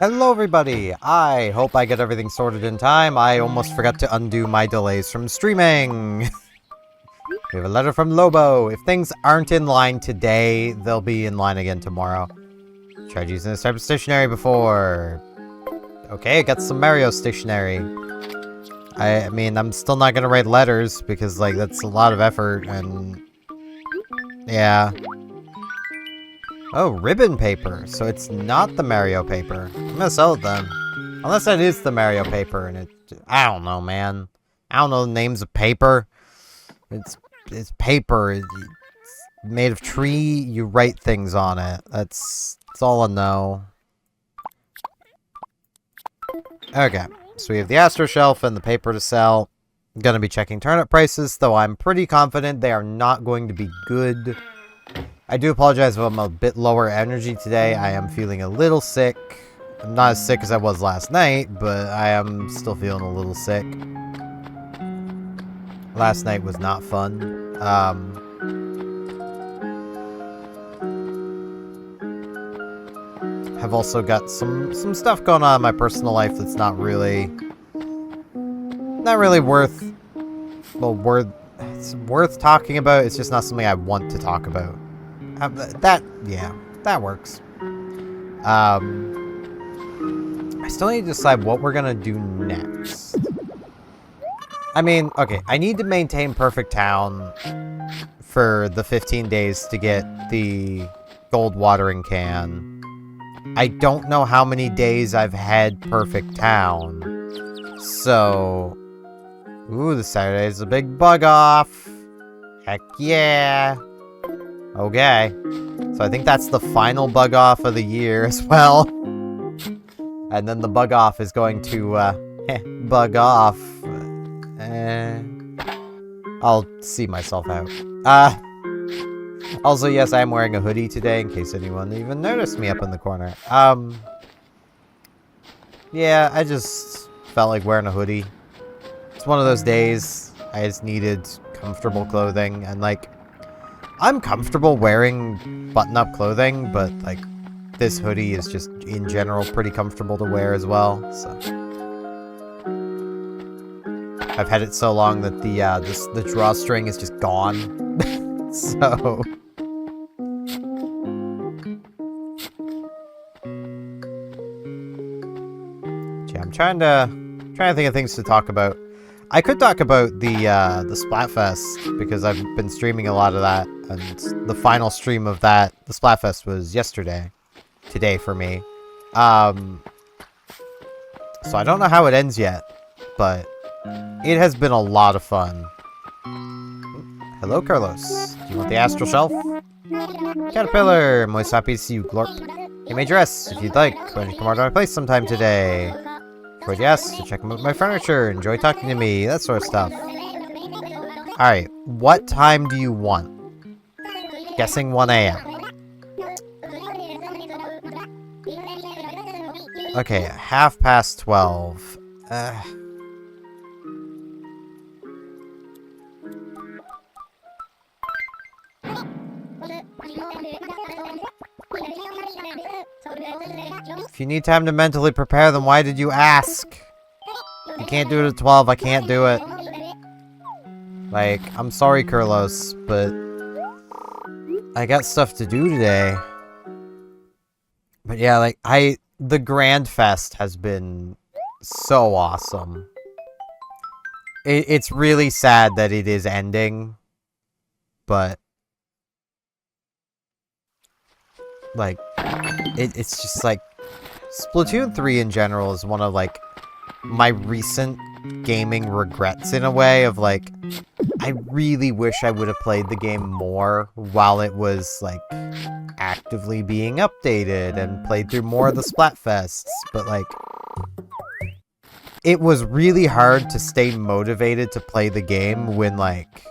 Hello everybody! I hope I get everything sorted in time. I almost forgot to undo my delays from streaming. We have a letter from Lobo. If things aren't in line today, they'll be in line again tomorrow. Tried using this type of stationery before. Okay, I got some Mario stationery. I mean, I'm still not gonna write letters because, like, that's a lot of effort and... yeah. Oh, ribbon paper. So it's not the Mario paper. I'm gonna sell it then. Unless it is the Mario paper and it... I don't know, man. I don't know the names of paper. It's paper. It's made of tree. You write things on it. That's all I know. Okay. So we have the Astro Shelf and the paper to sell. I'm gonna be checking turnip prices, though I'm pretty confident they are not going to be good. I do apologize if I'm a bit lower energy today. I am feeling a little sick. I'm not as sick as I was last night, but I am still feeling a little sick. Last night was not fun. I've also got some stuff going on in my personal life that's not really worth, well, it's worth talking about. It's just not something I want to talk about. Yeah, that works. I still need to decide what we're gonna do next. I mean, okay, I need to maintain Perfect Town for the 15 days to get the gold watering can. I don't know how many days I've had Perfect Town. So... ooh, this Saturday is a big bug off. Heck yeah. Okay. So I think that's the final bug off of the year as well. And then the bug off is going to, bug off. I'll see myself out. Also, yes, I am wearing a hoodie today, in case anyone even noticed me up in the corner. Yeah, I just felt like wearing a hoodie. It's one of those days I just needed comfortable clothing, and, like, I'm comfortable wearing button-up clothing, but, like, this hoodie is just, in general, pretty comfortable to wear as well, so... I've had it so long that the drawstring is just gone. So... yeah, I'm trying to think of things to talk about. I could talk about the Splatfest, because I've been streaming a lot of that, and the final stream of that, the Splatfest, was yesterday. Today for me. So I don't know how it ends yet, but it has been a lot of fun. Hello, Carlos. Do you want the Astral Shelf? Caterpillar! I'm always happy to see you, Glorp. You may dress, if you'd like. Why don't you come out to my place sometime today? But yes, to check out my furniture, enjoy talking to me, that sort of stuff. Alright, what time do you want? Guessing 1 AM. Okay, 12:30. If you need time to mentally prepare, then why did you ask? You can't do it at 12, I can't do it. Like, I'm sorry, Carlos, but I got stuff to do today. But yeah, like, the Grand Fest has been so awesome. It's really sad that it is ending, but like, it's just like, Splatoon 3 in general is one of, like, my recent gaming regrets in a way of, like, I really wish I would have played the game more while it was, like, actively being updated and played through more of the Splatfests, but, like, it was really hard to stay motivated to play the game when, like,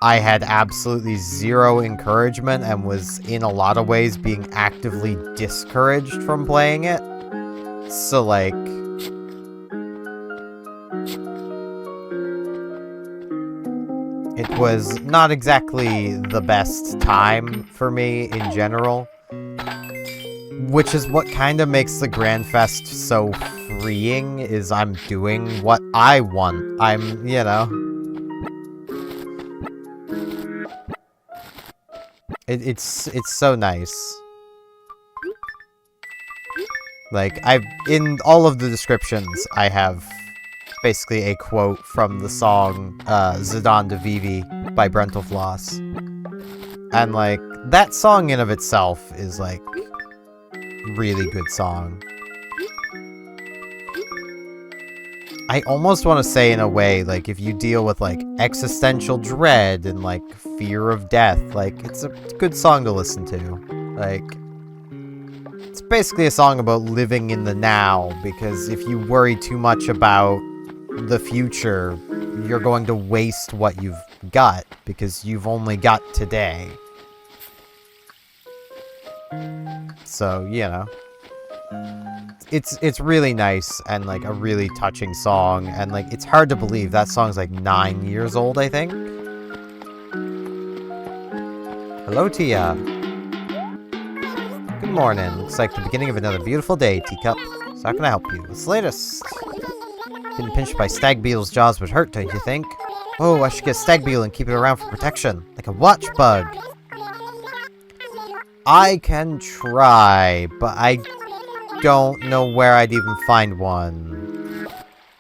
I had absolutely zero encouragement and was, in a lot of ways, being actively discouraged from playing it. So, like... it was not exactly the best time for me in general. Which is what kind of makes the Grand Fest so freeing, is I'm doing what I want. I'm, you know... It's so nice. Like, in all of the descriptions, I have basically a quote from the song, Zidane de Vivi by Brentalfloss. And, like, that song in of itself is, like, really good song. I almost want to say, in a way, like, if you deal with, like, existential dread and, like, fear of death, like, it's a good song to listen to. Like, it's basically a song about living in the now, because if you worry too much about the future, you're going to waste what you've got, because you've only got today. So, you know. It's really nice, and, like, a really touching song, and, like, it's hard to believe that song's, like, 9 years old, I think. Hello, Tia. Good morning. Looks like the beginning of another beautiful day, Teacup. So how can I help you? What's the latest? Getting pinched by stag beetle's jaws would hurt, don't you think? Oh, I should get a stag beetle and keep it around for protection, like a watch bug. I can try, but I don't know where I'd even find one.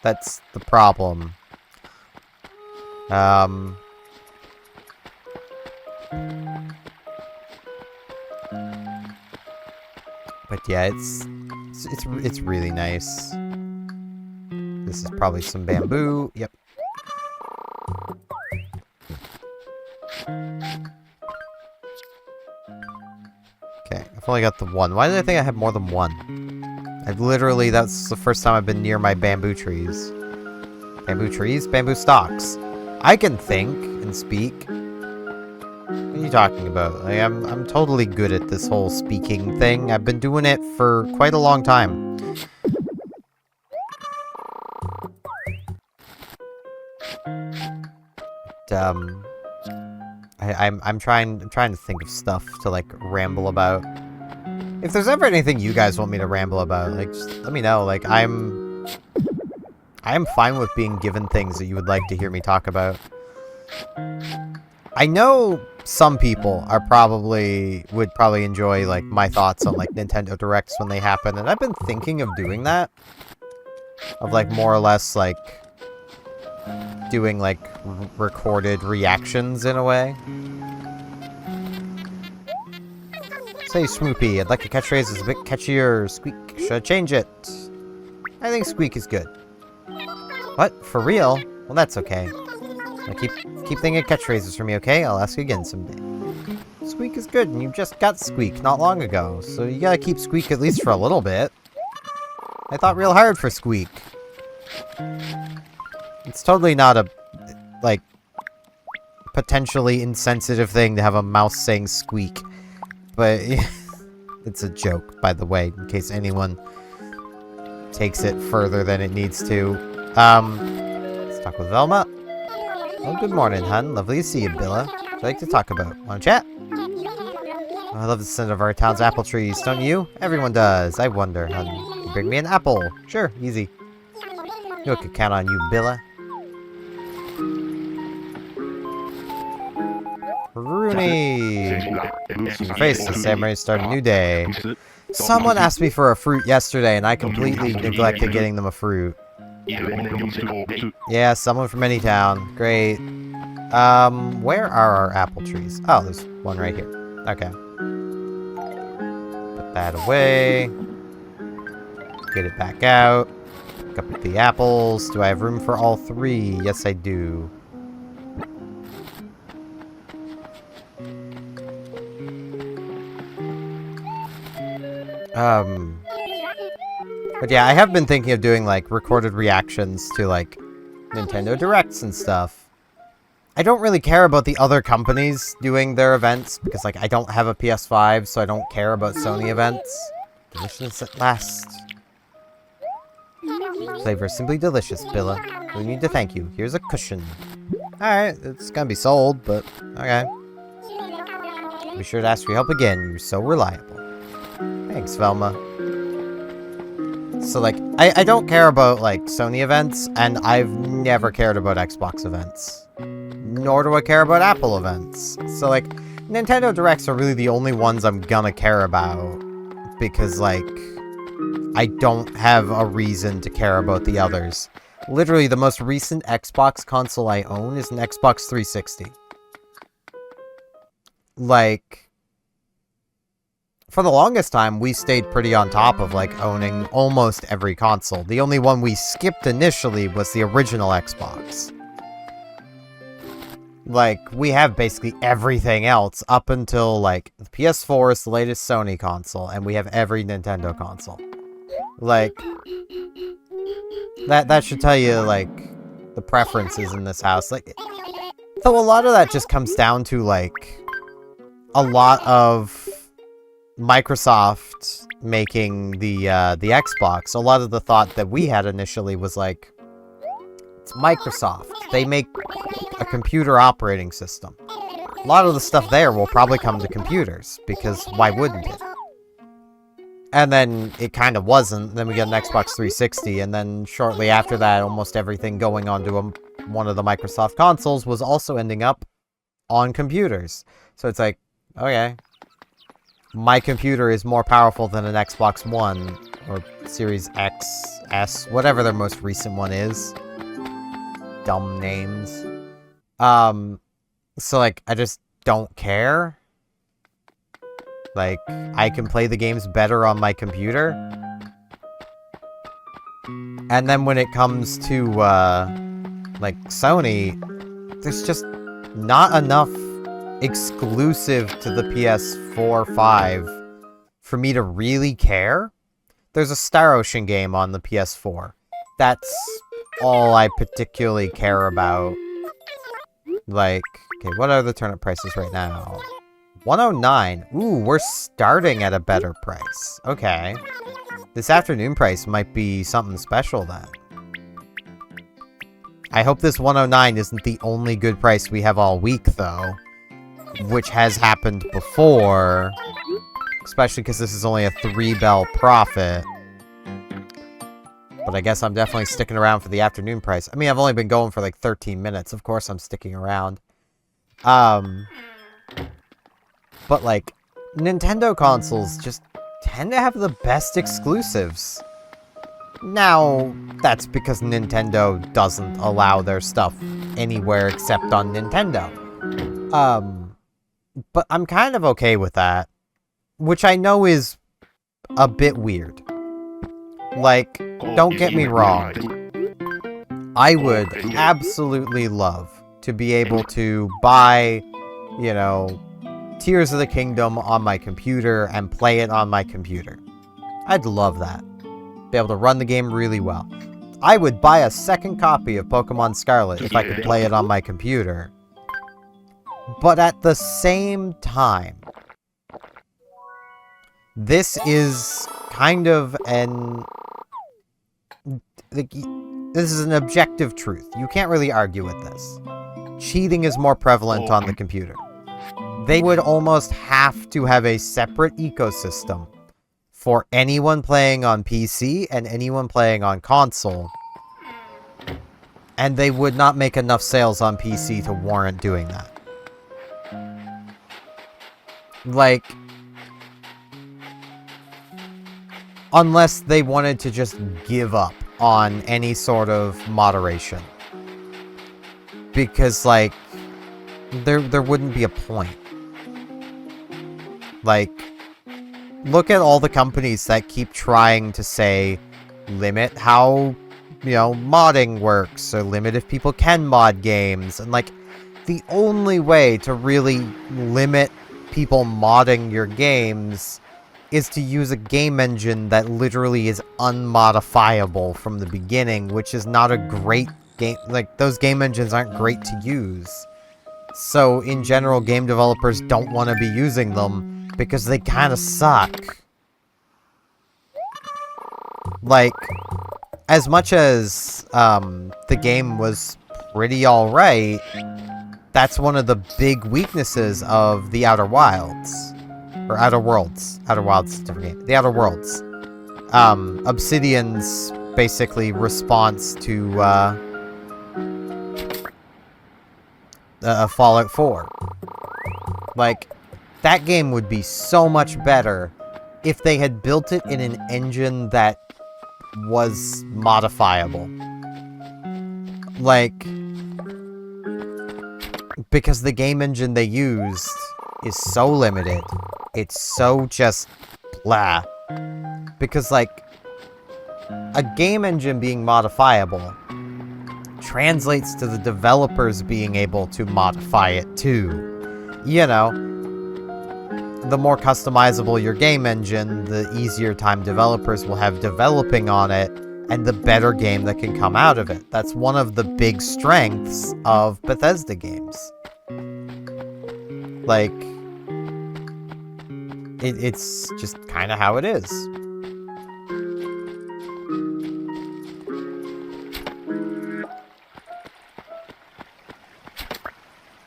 That's the problem. But yeah, it's really nice. This is probably some bamboo. Yep. Okay, I've only got the one. Why did I think I had more than one? That's the first time I've been near my bamboo trees. Bamboo trees? Bamboo stalks. I can think and speak. What are you talking about? Like, I'm totally good at this whole speaking thing. I've been doing it for quite a long time. But, I'm trying to think of stuff to, like, ramble about. If there's ever anything you guys want me to ramble about, like, just let me know. Like, I am fine with being given things that you would like to hear me talk about. I know some people would probably enjoy, like, my thoughts on, like, Nintendo Directs when they happen, and I've been thinking of doing that. Of, like, more or less, like, doing, like, recorded reactions in a way. Say, Smoopy, I'd like a catchphrase that's a bit catchier. Squeak, should I change it? I think Squeak is good. What? For real? Well, that's okay. Now keep thinking of catchphrases for me, okay? I'll ask you again someday. Squeak is good, and you just got Squeak not long ago, so you gotta keep Squeak at least for a little bit. I thought real hard for Squeak. It's totally not a, like, potentially insensitive thing to have a mouse saying Squeak. But it's a joke, by the way, in case anyone takes it further than it needs to. Let's talk with Velma. Oh, good morning, hun. Lovely to see you, Billa. What would you like to talk about? Wanna chat? Oh, I love the scent of our town's apple trees, don't you? Everyone does. I wonder, hun. You bring me an apple. Sure, easy. You know I could count on you, Billa. Rooney! Your face to Samurai start a new day. Someone asked me for a fruit yesterday, and I completely neglected getting them a fruit. Yeah, someone from Anytown. Great. Where are our apple trees? Oh, there's one right here. Okay. Put that away. Get it back out. Pick up the apples. Do I have room for all three? Yes, I do. But yeah, I have been thinking of doing, like, recorded reactions to, like, Nintendo Directs and stuff. I don't really care about the other companies doing their events, because, like, I don't have a PS5, so I don't care about Sony events. Delicious at last. Flavor is simply delicious, Billa. We need to thank you. Here's a cushion. Alright, it's gonna be sold, but okay. Be sure to ask for your help again. You're so reliable. Thanks, Velma. So, like, I don't care about, like, Sony events, and I've never cared about Xbox events. Nor do I care about Apple events. So, like, Nintendo Directs are really the only ones I'm gonna care about. Because, like, I don't have a reason to care about the others. Literally, the most recent Xbox console I own is an Xbox 360. Like, for the longest time, we stayed pretty on top of, like, owning almost every console. The only one we skipped initially was the original Xbox. Like, we have basically everything else up until, like, the PS4 is the latest Sony console, and we have every Nintendo console. Like, that should tell you, like, the preferences in this house. Like, so a lot of that just comes down to, like, a lot of Microsoft making the Xbox. A lot of the thought that we had initially was, like, it's Microsoft. They make a computer operating system. A lot of the stuff there will probably come to computers, because why wouldn't it? And then it kind of wasn't. Then we get an Xbox 360, and then shortly after that, almost everything going onto one of the Microsoft consoles was also ending up on computers. So it's like, okay, my computer is more powerful than an Xbox One, or Series X, S, whatever their most recent one is. Dumb names. So, like, I just don't care. Like, I can play the games better on my computer. And then when it comes to, like, Sony, there's just not enough exclusive to the PS4, 5 for me to really care. There's a Star Ocean game on the PS4. That's all I particularly care about. Like, okay, what are the turnip prices right now? 109. Ooh, we're starting at a better price. Okay. This afternoon price might be something special then. I hope this 109 isn't the only good price we have all week, though. Which has happened before. Especially because this is only a 3-bell profit. But I guess I'm definitely sticking around for the afternoon price. I mean, I've only been going for like 13 minutes. Of course I'm sticking around. But, like, Nintendo consoles just tend to have the best exclusives. Now, that's because Nintendo doesn't allow their stuff anywhere except on Nintendo. But I'm kind of okay with that. Which I know is a bit weird. Like, don't get me wrong. I would absolutely love to be able to buy, you know, Tears of the Kingdom on my computer and play it on my computer. I'd love that. Be able to run the game really well. I would buy a second copy of Pokemon Scarlet if I could play it on my computer. But at the same time, this is kind of an... This is an objective truth. You can't really argue with this. Cheating is more prevalent on the computer. They would almost have to have a separate ecosystem for anyone playing on PC and anyone playing on console. And they would not make enough sales on PC to warrant doing that. Like, unless they wanted to just give up on any sort of moderation. Because, like, there wouldn't be a point. Like, look at all the companies that keep trying to say, limit how, you know, modding works, or limit if people can mod games, and, like, the only way to really limit people modding your games is to use a game engine that literally is unmodifiable from the beginning, which is not a great game. Like, those game engines aren't great to use. So, in general, game developers don't want to be using them because they kind of suck. Like, as much as the game was pretty alright, that's one of the big weaknesses of the Outer Wilds. Or Outer Worlds. Outer Wilds is a different game. The Outer Worlds. Obsidian's basically response to Fallout 4. Like, that game would be so much better if they had built it in an engine that was modifiable. Like, because the game engine they used is so limited. It's so just blah. Because, like, a game engine being modifiable translates to the developers being able to modify it too. You know, the more customizable your game engine, the easier time developers will have developing on it, and the better game that can come out of it. That's one of the big strengths of Bethesda games. Like, it's just kind of how it is.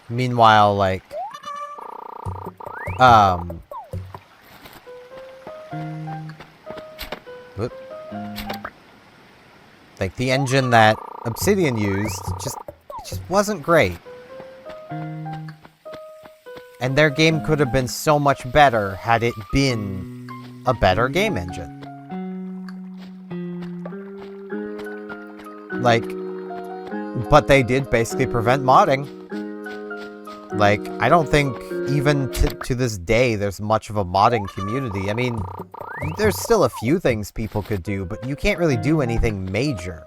Meanwhile, like, like, the engine that Obsidian used just wasn't great. And their game could have been so much better had it been a better game engine. Like, but they did basically prevent modding. Like, I don't think even to this day there's much of a modding community. I mean, there's still a few things people could do, but you can't really do anything major.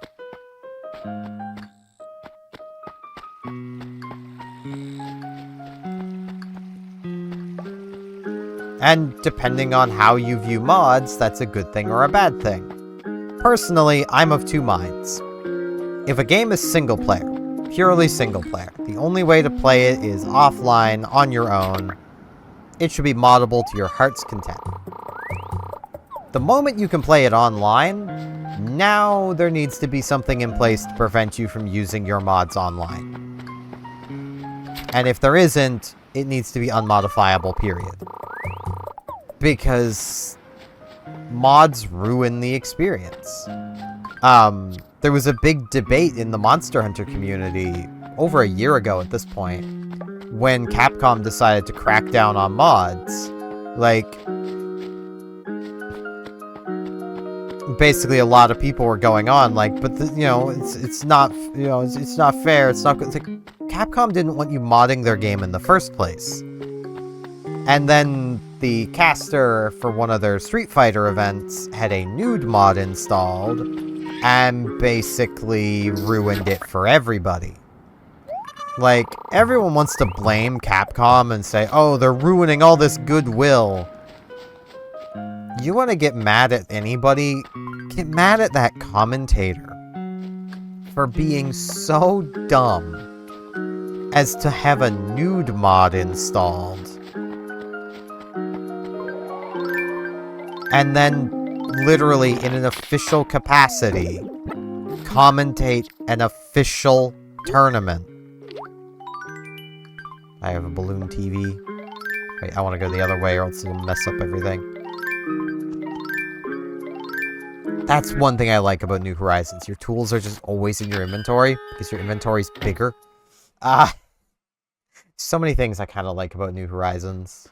And depending on how you view mods, that's a good thing or a bad thing. Personally, I'm of two minds. If a game is single player, purely single player, the only way to play it is offline, on your own, it should be moddable to your heart's content. The moment you can play it online, now there needs to be something in place to prevent you from using your mods online. And if there isn't, it needs to be unmodifiable, period. Because mods ruin the experience. There was a big debate in the Monster Hunter community over a year ago at this point, when Capcom decided to crack down on mods. Like, basically a lot of people were going on like, but you know, it's not, you know, it's not fair, it's not good. It's like, Capcom didn't want you modding their game in the first place. And then the caster for one of their Street Fighter events had a nude mod installed and basically ruined it for everybody. Like, everyone wants to blame Capcom and say, oh, they're ruining all this goodwill. You want to get mad at anybody? Get mad at that commentator for being so dumb as to have a nude mod installed. And then, literally, in an official capacity, commentate an official tournament. I have a balloon TV. Wait, I want to go the other way or else it'll mess up everything. That's one thing I like about New Horizons. Your tools are just always in your inventory, because your inventory's bigger. So many things I kind of like about New Horizons.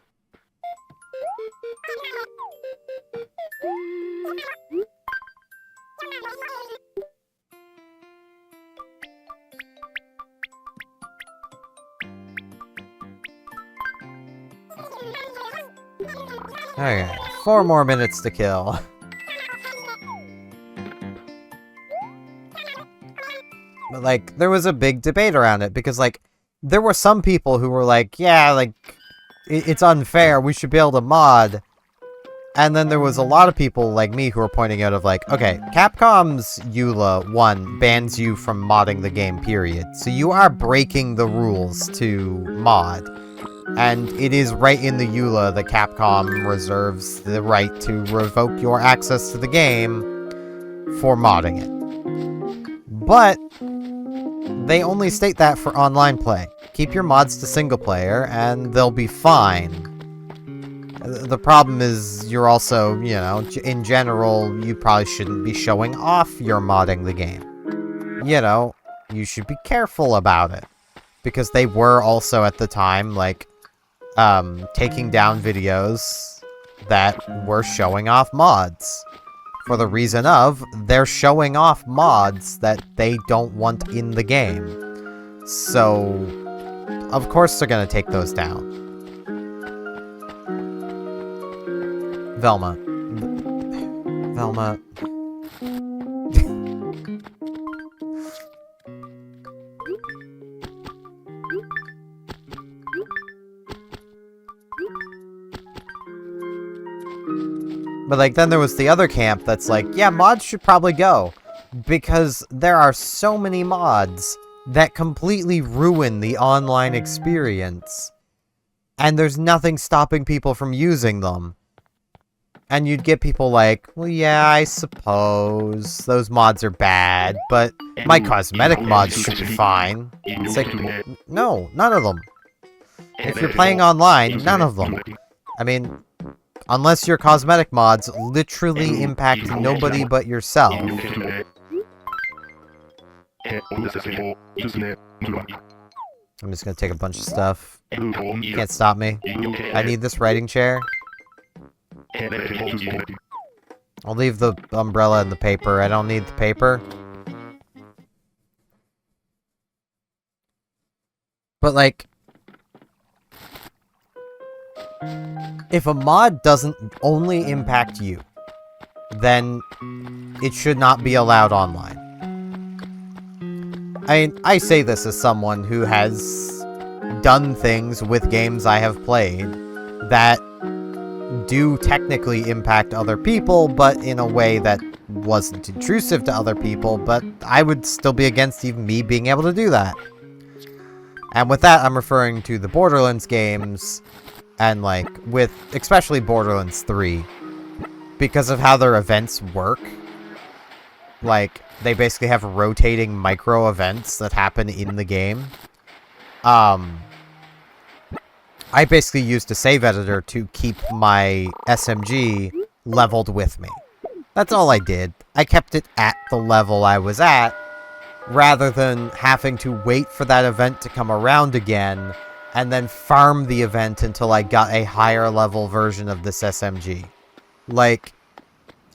Okay, 4 more minutes to kill. But, like, there was a big debate around it, because, like, there were some people who were like, yeah, like, it's unfair, we should be able to mod. And then there was a lot of people like me who were pointing out of like, okay, Capcom's EULA 1 bans you from modding the game, period. So you are breaking the rules to mod. And it is right in the EULA that Capcom reserves the right to revoke your access to the game for modding it. But they only state that for online play. Keep your mods to single player, and they'll be fine. The problem is, you're also, you know, in general, you probably shouldn't be showing off you're modding the game. You know, you should be careful about it. Because they were also, at the time, like, taking down videos that were showing off mods. For the reason of, they're showing off mods that they don't want in the game. So, of course they're gonna take those down. Velma. Velma. But, like, then there was the other camp that's like, yeah, mods should probably go. Because there are so many mods that completely ruin the online experience. And there's nothing stopping people from using them. And you'd get people like, well, yeah, I suppose those mods are bad, but my cosmetic mods should be fine. It's like, no, none of them. If you're playing online, none of them. I mean, unless your cosmetic mods literally impact nobody but yourself. I'm just gonna take a bunch of stuff. Can't stop me. I need this writing chair. I'll leave the umbrella and the paper. I don't need the paper. But, like, if a mod doesn't only impact you, then it should not be allowed online. I say this as someone who has done things with games I have played that do technically impact other people, but in a way that wasn't intrusive to other people, but I would still be against even me being able to do that. And with that, I'm referring to the Borderlands games, and, like, with especially Borderlands 3, because of how their events work. Like, they basically have rotating micro events that happen in the game. I basically used a save editor to keep my SMG leveled with me. That's all I did. I kept it at the level I was at, rather than having to wait for that event to come around again, and then farm the event until I got a higher level version of this SMG. Like,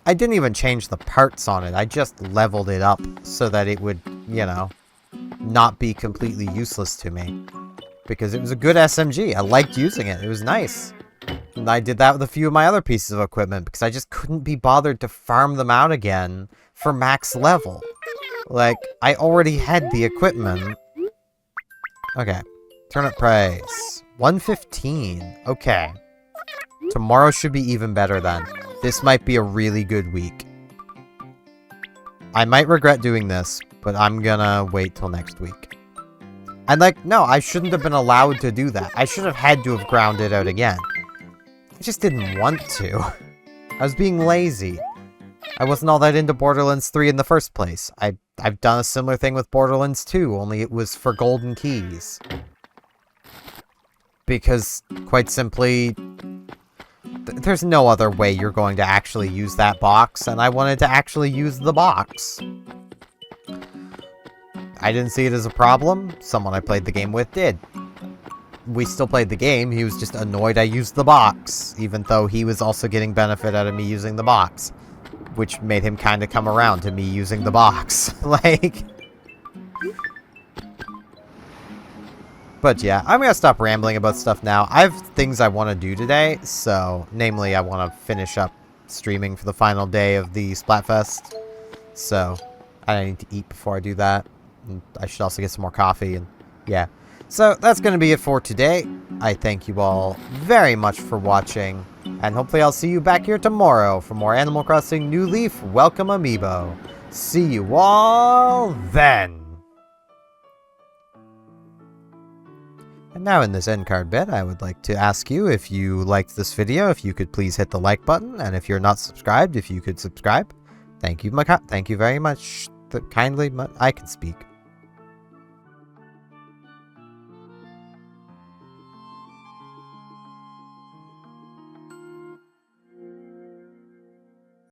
I didn't even change the parts on it, I just leveled it up so that it would, you know, not be completely useless to me. Because it was a good SMG, I liked using it, it was nice. And I did that with a few of my other pieces of equipment, because I just couldn't be bothered to farm them out again for max level. Like, I already had the equipment. Okay. Turnip price. 115. Okay. Tomorrow should be even better then. This might be a really good week. I might regret doing this, but I'm gonna wait till next week. And, like, no, I shouldn't have been allowed to do that. I should have had to have ground it out again. I just didn't want to. I was being lazy. I wasn't all that into Borderlands 3 in the first place. I've done a similar thing with Borderlands 2, only it was for golden keys. Because, quite simply, there's no other way you're going to actually use that box, and I wanted to actually use the box. I didn't see it as a problem. Someone I played the game with did. We still played the game, he was just annoyed I used the box, even though he was also getting benefit out of me using the box. Which made him kind of come around to me using the box. Like... But yeah, I'm gonna stop rambling about stuff now. I have things I want to do today, so... Namely, I want to finish up streaming for the final day of the Splatfest. So, I need to eat before I do that. And I should also get some more coffee, and yeah. So, that's gonna be it for today. I thank you all very much for watching. And hopefully I'll see you back here tomorrow for more Animal Crossing New Leaf Welcome Amiibo. See you all then! And now in this end card bit, I would like to ask you, if you liked this video, if you could please hit the like button, and if you're not subscribed, if you could subscribe. Thank you very much. Kindly, I can speak.